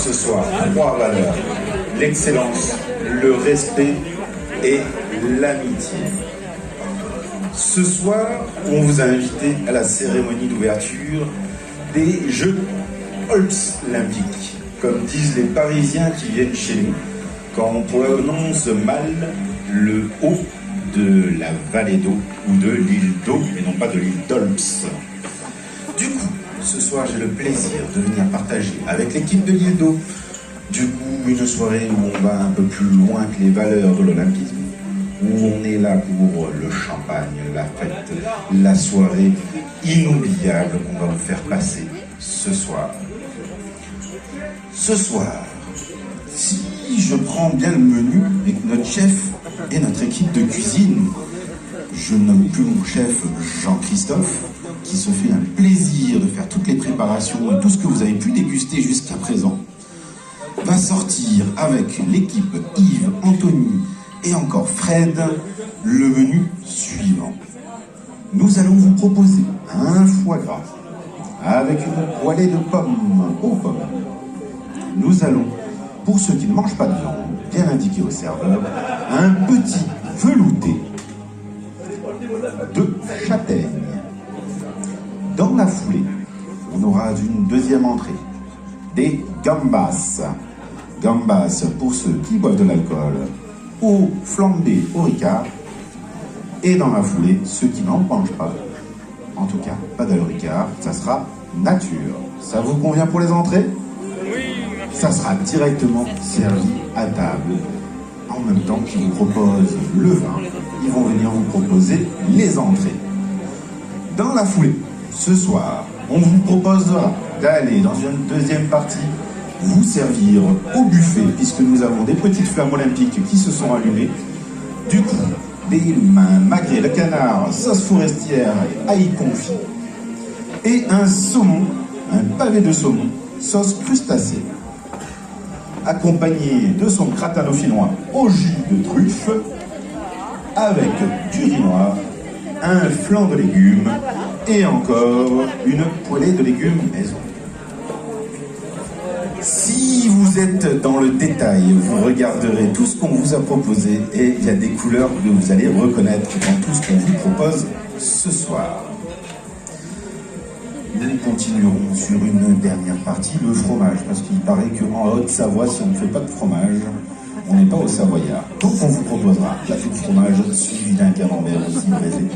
ce soir trois valeurs: l'excellence, le respect et l'amitié. Ce soir, on vous a invité à la cérémonie d'ouverture des Jeux olympiques, comme disent les Parisiens qui viennent chez nous, quand on prononce mal le O de la vallée d'Eau ou de l'île d'Eau, et non pas de l'île d'Olps. Du coup, ce soir, j'ai le plaisir de venir partager avec l'équipe de l'île d'Eau, du coup, une soirée où on va un peu plus loin que les valeurs de l'olympisme, où on est là pour le champagne, la fête, la soirée inoubliable qu'on va vous faire passer ce soir. Ce soir, si je prends bien le menu avec notre chef et notre équipe de cuisine, je nomme plus mon chef Jean-Christophe, qui se fait un plaisir de faire toutes les préparations et tout ce que vous avez pu déguster jusqu'à présent, va sortir avec l'équipe Yves, Anthony et encore Fred le menu suivant. Nous allons vous proposer un foie gras avec une poêlée de pommes aux pommes. Nous allons, pour ceux qui ne mangent pas de viande, bien indiqué au serveur, un petit velouté de châtaigne. Dans la foulée, on aura une deuxième entrée, des gambas. Gambas pour ceux qui boivent de l'alcool, ou flambé au ricard. Et dans la foulée, ceux qui n'en mangent pas, en tout cas pas de ricard, ça sera nature. Ça vous convient pour les entrées? Ça sera directement servi à table. En même temps qu'ils vous proposent le vin, ils vont venir vous proposer les entrées. Dans la foulée, ce soir, on vous proposera d'aller dans une deuxième partie vous servir au buffet, puisque nous avons des petites flammes olympiques qui se sont allumées. Du coup, des magrets de canard, sauce forestière et ail confit. Et un saumon, un pavé de saumon, sauce crustacée, accompagné de son gratin dauphinois au jus de truffe, avec du riz noir, un flan de légumes et encore une poêlée de légumes maison. Si vous êtes dans le détail, vous regarderez tout ce qu'on vous a proposé et il y a des couleurs que vous allez reconnaître dans tout ce qu'on vous propose ce soir. Nous continuerons sur une dernière partie, le fromage, parce qu'il paraît qu'en Haute-Savoie, si on ne fait pas de fromage, on n'est pas au Savoyard. Donc on vous proposera la fête de fromage suivie d'un camembert aussi braisé.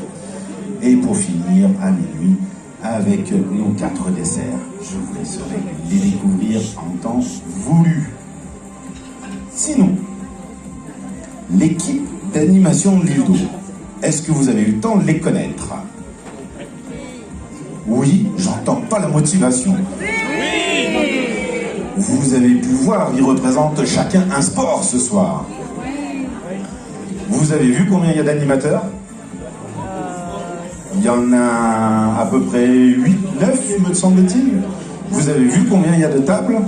Et pour finir, à minuit, avec nos 4 desserts. Je vous laisserai les découvrir en temps voulu. Sinon, l'équipe d'animation de l'île d'Eau, est-ce que vous avez eu le temps de les connaître? Oui, j'entends pas la motivation. Vous avez pu voir, ils représentent chacun un sport ce soir. Vous avez vu combien il y a d'animateurs? Il y en a à peu près 8, 9, me semble-t-il. Vous avez vu combien il y a de tables?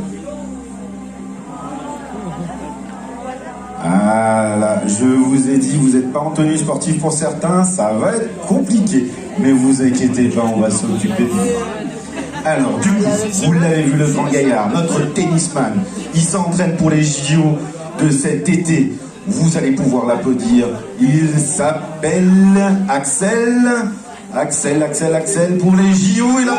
Ah là, je vous ai dit, vous n'êtes pas en tenue sportive pour certains, ça va être compliqué. Mais vous inquiétez pas, on va s'occuper de vous. Alors, du coup, vous l'avez vu, le grand gaillard, notre tennisman, il s'entraîne pour les JO de cet été. Vous allez pouvoir l'applaudir. Il s'appelle Axel. Axel pour les JO et là.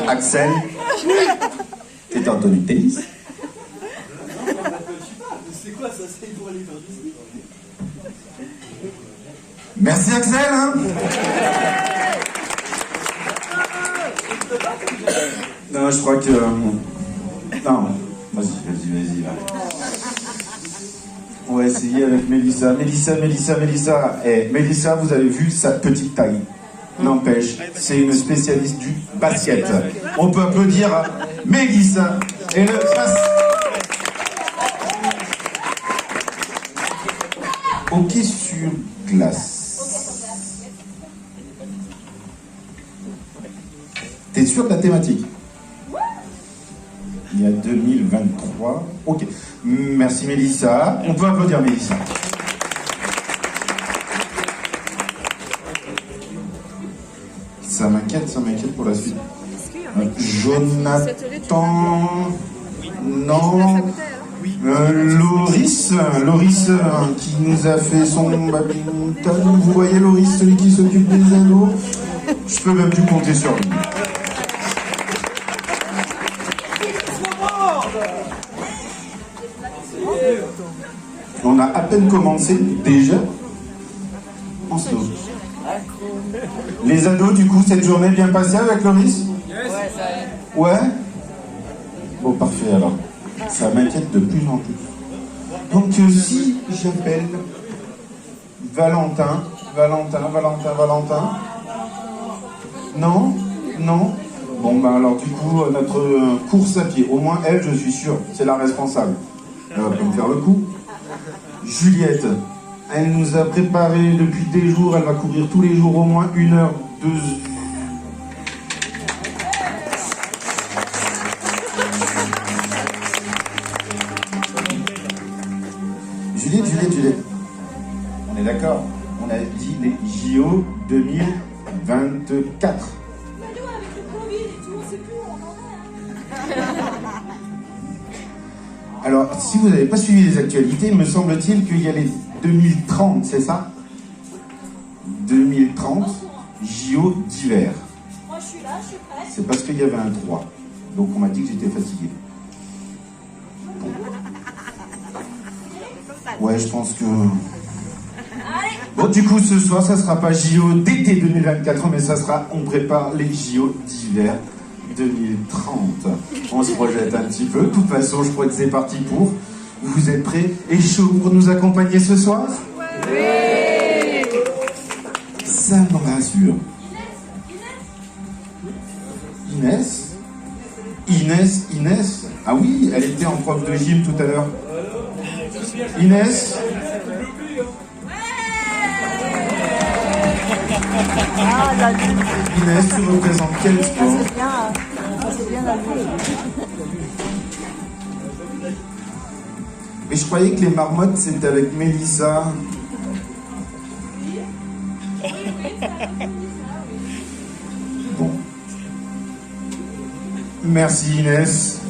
Axel, t'es en tenue de tennis. C'est quoi ça? C'est pour aller faire du ski. Merci Axel, hein. Non, je crois que... Non, vas-y. On va essayer avec Mélissa. Mélissa. Eh, Mélissa, vous avez vu sa petite taille. N'empêche, c'est une spécialiste du basket. On peut applaudir à Mélissa et le basket. Hockey sur glace. T'es sûr de la thématique? Il y a 2023. Ok. Merci Mélissa. On peut applaudir Mélissa. Ça m'inquiète pour la suite. Jonathan... Non... Loris qui nous a fait son badminton. Vous voyez Loris, celui qui s'occupe des ados? Je peux même plus compter sur lui. On a à peine commencé, déjà, on se doute. Les ados, du coup, cette journée bien passée avec Loris? Ouais? Bon, parfait alors. Ça m'inquiète de plus en plus. Donc, si j'appelle Valentin. Non? Bon, ben alors, du coup, notre course à pied, au moins elle, je suis sûr, c'est la responsable. Elle va pas me faire le coup. Juliette, elle nous a préparé depuis des jours, elle va courir tous les jours au moins 1 heure, 2 heures. Juliette, on est d'accord, on a dit les JO 2024. Alors, si vous n'avez pas suivi les actualités, me semble-t-il qu'il y a les 2030, c'est ça? 2030, JO d'hiver. Moi, je suis là, je suis prête. C'est parce qu'il y avait un 3. Donc, on m'a dit que j'étais fatigué. Bon. Ouais, je pense que... Bon, du coup, ce soir, ça sera pas JO d'été 2024, mais ça sera... On prépare les JO d'hiver 2030. On se projette un petit peu. De toute façon, je crois que c'est parti pour. Vous êtes prêts et chauds pour nous accompagner ce soir? Oui. Ça me rassure. Inès. Ah oui, elle était en prof de gym tout à l'heure. Inès. Inès, tu représentes quel sport? C'est bien la vie. Mais je croyais que les marmottes, c'était avec Mélissa. Bon. Merci Inès.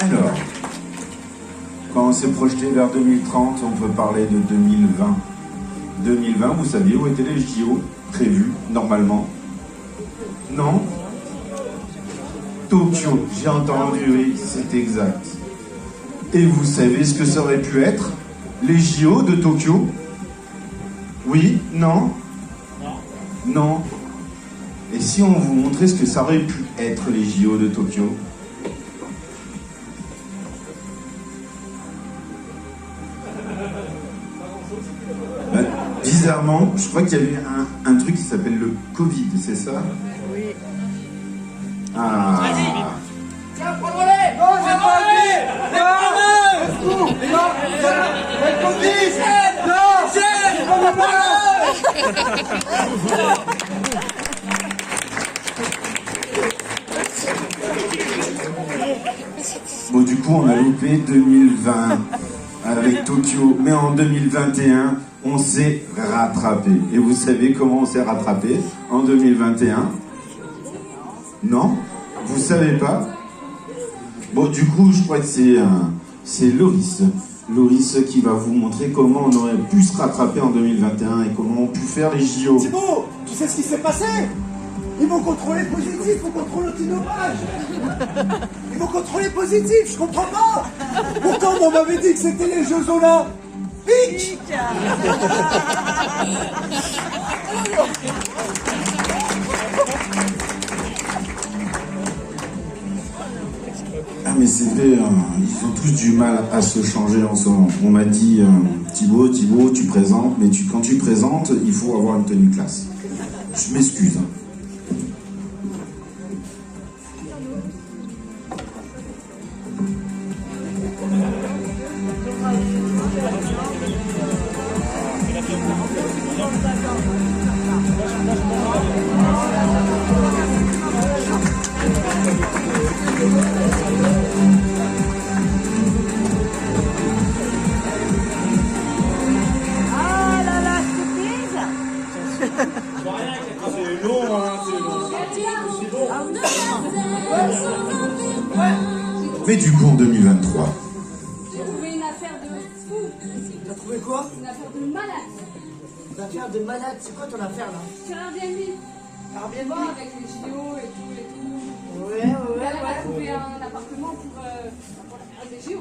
Alors, quand on s'est projeté vers 2030, on peut parler de 2020. 2020, vous saviez où étaient les JO prévus, normalement? Non? Tokyo, j'ai entendu, oui, c'est exact. Et vous savez ce que ça aurait pu être? Les JO de Tokyo? Oui? Non? Non. Et si on vous montrait ce que ça aurait pu être, les JO de Tokyo? Bizarrement, je crois qu'il y avait un truc qui s'appelle le Covid, c'est ça? Oui. Ah. Tiens, prends le relais! Non, j'ai pas envie! Non, Bon, du coup, on a loupé 2020 avec Tokyo, mais en 2021, on s'est rattrapé. Et vous savez comment on s'est rattrapé en 2021? Non? Vous savez pas? Bon, du coup, je crois que c'est Loris. Loris qui va vous montrer comment on aurait pu se rattraper en 2021 et comment on pu faire les JO. Thibaut, tu sais ce qui s'est passé? Ils vont contrôler positif, on contrôle l'antidopage. Ils vont contrôler positif, je comprends pas. Pourtant, on m'avait dit que c'était les Jeux Olympiques. Ah mais c'est vrai, ils ont tous du mal à se changer en ce moment. On m'a dit, Thibaut, tu présentes, mais quand tu présentes, il faut avoir une tenue classe. Je m'excuse. Ah là là, surprise! Mais du coup, en 2023, J'ai trouvé une affaire de fou. T'as trouvé quoi? Une affaire de malade. Une affaire de malade. C'est quoi ton affaire là? Sur Airbnb. Airbnb? Bon, avec les JO et tout et tout. Ouais. Elle a trouvé un appartement pour la période des JO.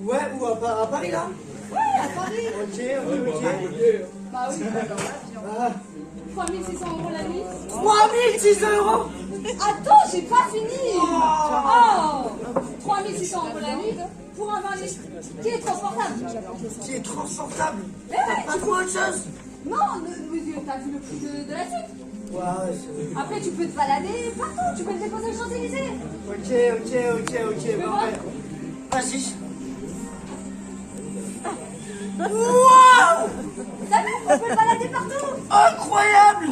Ouais, ou à Paris là? Ouais, à Paris. Ok. Bah oui. 3600 € la nuit. 3600 €. Attends, j'ai pas fini. Oh 3600 € la nuit pour un 20 litres qui est transportable. Qui est transportable. Eh ouais, T'as pas trouvé autre chose? Non, t'as vu le prix de la suite. Ouais, Après, tu peux te balader partout. Tu peux te déposer aux Champs-Élysées. Ok. veux voir? Vas-y. Waouh! T'as vu? On peut le balader partout. Incroyable!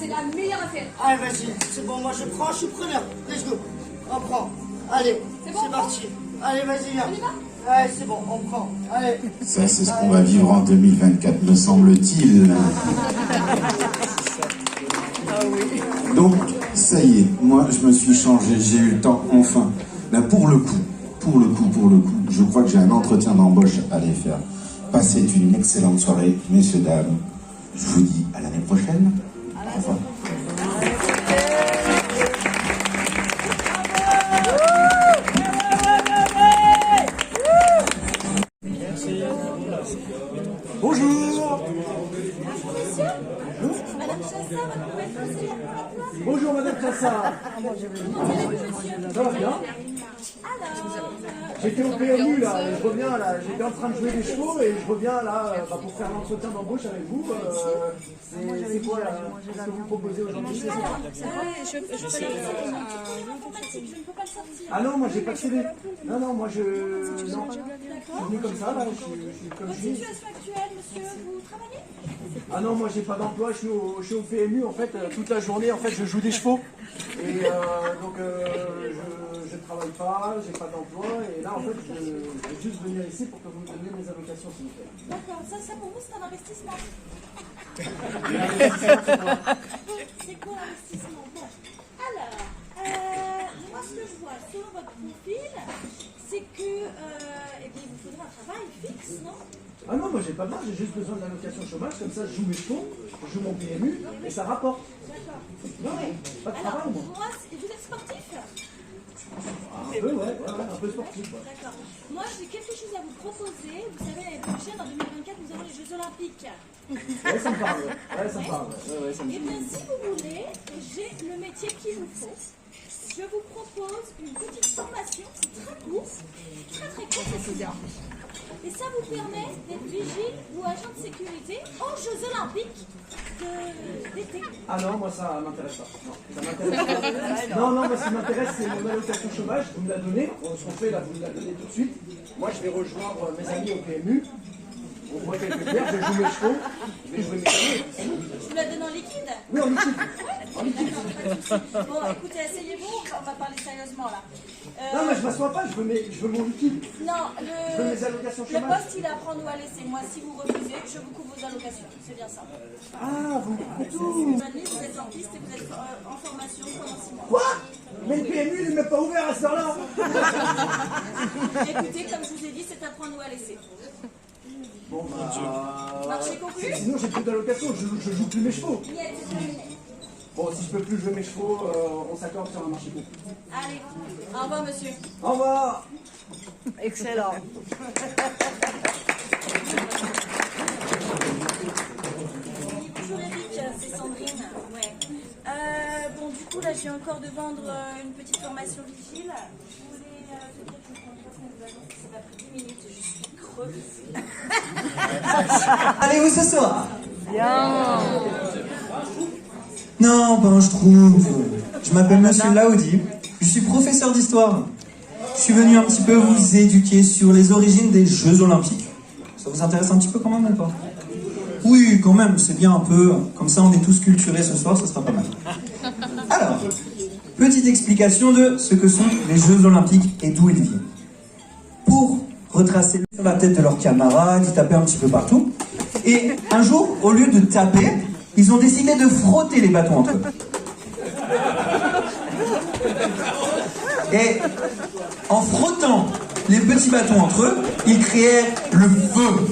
C'est la meilleure affaire. Allez, vas-y, c'est bon, moi je prends, je suis preneur. Let's go. On prend. Allez, C'est bon, c'est on parti. Allez, vas-y, viens. On y va? Ouais, c'est bon, on prend. Allez. ça c'est ce qu'on va vivre en 2024, me semble-t-il. Donc, ça y est, moi je me suis changé, j'ai eu le temps enfin. Là, pour le coup, je crois que j'ai un entretien d'embauche à aller faire. Passez une excellente soirée, messieurs, dames. Je vous dis à l'année prochaine. Au revoir. Bonjour. Bonjour Madame Chassa. Ça va bien? J'étais au PMU là, et je reviens là, j'étais en train de jouer des chevaux et je reviens là pour faire l'entretien d'embauche avec vous. C'est quoi là? Qu'est-ce que vous proposez aujourd'hui? Ah non, moi j'ai pas de CD. Non, moi je. Non. Je suis venu comme ça là, je suis comme je suis. Situation actuelle, monsieur, vous travaillez? Ah non, moi j'ai pas d'emploi, je suis au PMU en fait, toute la journée en fait je joue des chevaux. Et donc je travaille pas, j'ai pas d'emploi et là en fait je vais juste venir ici pour que vous me donniez mes allocations s'il vous plaît. D'accord, ça pour vous c'est un investissement. C'est quoi l'investissement? Bon, alors, moi ce que je vois sur votre profil, c'est que eh bien, il vous faudra un travail fixe, non? Ah non, moi j'ai pas besoin, j'ai juste besoin de l'allocation chômage, comme ça je joue mes chevaux, je joue mon PMU et ça rapporte. D'accord. Non, pas de travail Alors, moi. moi, vous êtes sportif? Un peu, ouais, un peu sportif. Ouais. D'accord. Moi, j'ai quelque chose à vous proposer. Vous savez, l'année prochaine, en 2024, nous avons les Jeux Olympiques. Ouais, ça me parle, ouais, ça me parle. Ouais, ça me Eh bien, si vous voulez, j'ai le métier qu'il vous faut. Je vous propose une petite formation, c'est très court, très court, c'est bien. Et ça vous permet d'être vigile ou agent de sécurité aux Jeux Olympiques d'été. Ah non, moi ça m'intéresse pas. Non, ça m'intéresse pas. Non, moi ce qui m'intéresse c'est mon allocation chômage, vous me la donnez, ce qu'on fait là, vous me la donnez tout de suite. Moi je vais rejoindre mes amis au PMU. On voit quelques bières, je joue mes chevaux, je vais jouer mes chevaux. Je vous la donne en liquide? Oui, en liquide. En liquide. Bon, écoutez, asseyez-vous, on va parler sérieusement là. Non, mais je m'assois pas, je veux mon liquide. Non, Je veux mes allocations le chômage. poste il est à prendre ou à laisser. Moi, si vous refusez, je vous couvre vos allocations. C'est bien ça. Ah, vous couvrez tout. Vous êtes en piste et vous êtes en formation pendant 6 mois. Quoi? Mais le PMU il n'est même pas ouvert à ce heure-là. Écoutez, comme je vous ai dit, c'est à prendre ou à laisser. Bon, bah. Marché conclu? Sinon, j'ai plus d'allocation, je joue plus mes chevaux. Niet, c'est terminé. Bon, si je peux plus jouer mes chevaux, on s'accorde sur un marché conclu. Allez, au revoir monsieur. Au revoir. Excellent. Bonjour Eric, c'est Sandrine. Ouais. Bon, du coup, là, je viens encore de vendre une petite formation vigile. Je voulais te dire que je ne comprends pas qu'on vous annonce que ça m'a pris 10 minutes. Je suis crevée. Allez, où ce soir? Bien. Non, ben je trouve. Je m'appelle Monsieur Laoudi, je suis professeur d'histoire. Je suis venu un petit peu vous éduquer sur les origines des Jeux Olympiques. Ça vous intéresse un petit peu quand même ou pas? Oui, quand même, c'est bien un peu. Comme ça, on est tous culturés ce soir, ça sera pas mal. Alors, petite explication de ce que sont les Jeux Olympiques et d'où ils viennent. Pour retracer sur la tête de leurs camarades, ils tapaient un petit peu partout. Et un jour, au lieu de taper, ils ont décidé de frotter les bâtons entre eux. Et en frottant les petits bâtons entre eux, ils créèrent le feu.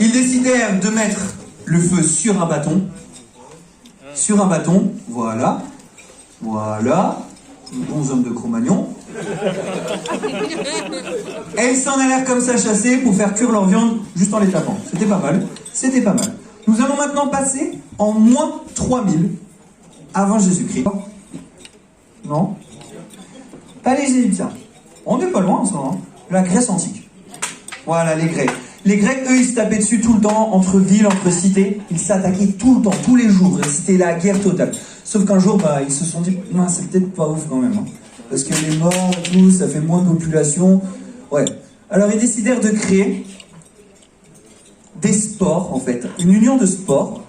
Ils décidèrent de mettre le feu sur un bâton. Sur un bâton, voilà. Voilà. Bons hommes de Cro-Magnon. Et ils s'en allèrent comme ça chasser pour faire cuire leur viande juste en les tapant. C'était pas mal. C'était pas mal. Nous allons maintenant passer en moins 3000 avant Jésus-Christ. Non? Pas les Égyptiens. On n'est pas loin en ce moment. La Grèce antique. Voilà, les Grecs. Les Grecs, eux, ils se tapaient dessus tout le temps, entre villes, entre cités. Ils s'attaquaient tout le temps, tous les jours. C'était la guerre totale. Sauf qu'un jour, bah, ils se sont dit, non, c'est peut-être pas ouf quand même. Hein. Parce que les morts et tout, ça fait moins de population. Ouais. Alors, ils décidèrent de créer des sports, en fait. Une union de sports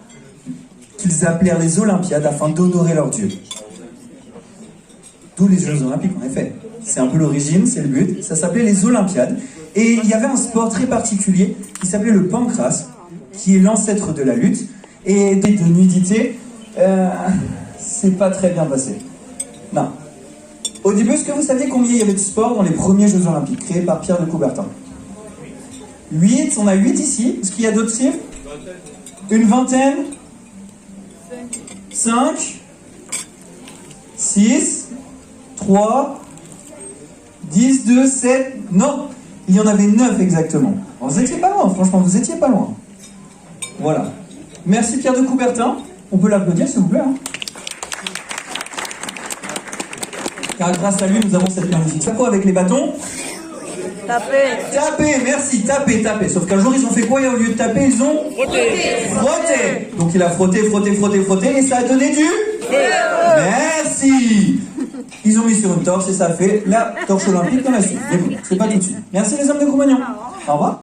qu'ils appelèrent les Olympiades afin d'honorer leur dieu. D'où les Jeux Olympiques, en effet. C'est un peu l'origine, c'est le but. Ça s'appelait les Olympiades. Et il y avait un sport très particulier qui s'appelait le pancrace, qui est l'ancêtre de la lutte. Et de nudité, c'est pas très bien passé. Non. Au début, est-ce que vous saviez combien il y avait de sports dans les premiers Jeux Olympiques, créés par Pierre de Coubertin? 8, on a 8 ici. Est-ce qu'il y a d'autres chiffres? Une vingtaine? 5? 6? 3? 10, 2, 7? Non! Il y en avait 9 exactement. Alors, vous étiez pas loin, franchement, vous étiez pas loin. Voilà. Merci Pierre de Coubertin. On peut l'applaudir s'il vous plaît. Hein. Car grâce à lui, nous avons cette magnifique chapeau avec les bâtons. Taper. Taper, merci, taper. Sauf qu'un jour, ils ont fait quoi et au lieu de taper, ils ont frotté. Donc il a frotté, et ça a donné du feu. Merci. Ils ont mis sur une torche et ça a fait la torche olympique dans la suite. Mais bon, c'est pas tout de suite. Merci les hommes de Cro-Magnon. Au revoir.